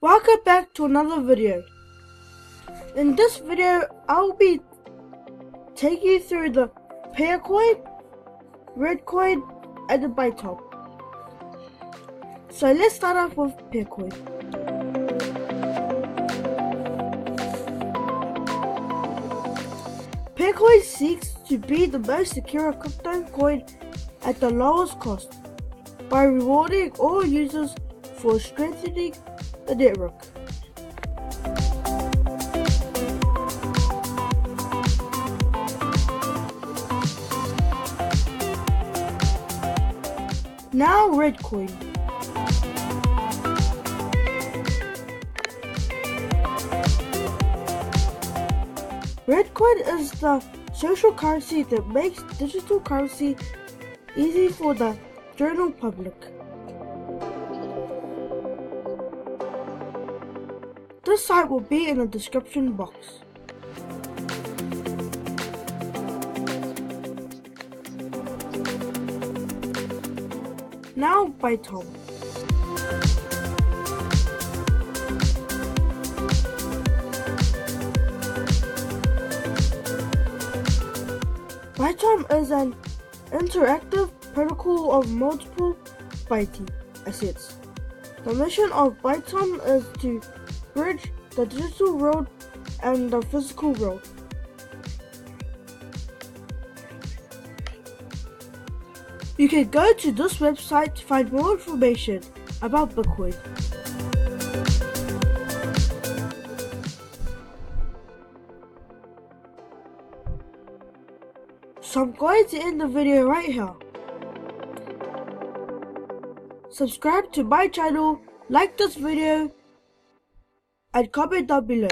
Welcome back to another video. In this video, I'll be taking you through the Peercoin, Redcoin, and the ByTom. So let's start off with Peercoin. Peercoin seeks to be the most secure crypto coin at the lowest cost by rewarding all users for strengthening the network. Now Redcoin. Redcoin is the social currency that makes digital currency easy for the general public. This site will be in the description box. Now ByTom. ByTom is an interactive protocol of multiple Byte assets. The mission of ByTom is to bridge the digital world and the physical world. You can go to this website to find more information about Bitcoin. So I'm going to end the video right here. Subscribe to my channel, like this video, and comment down below.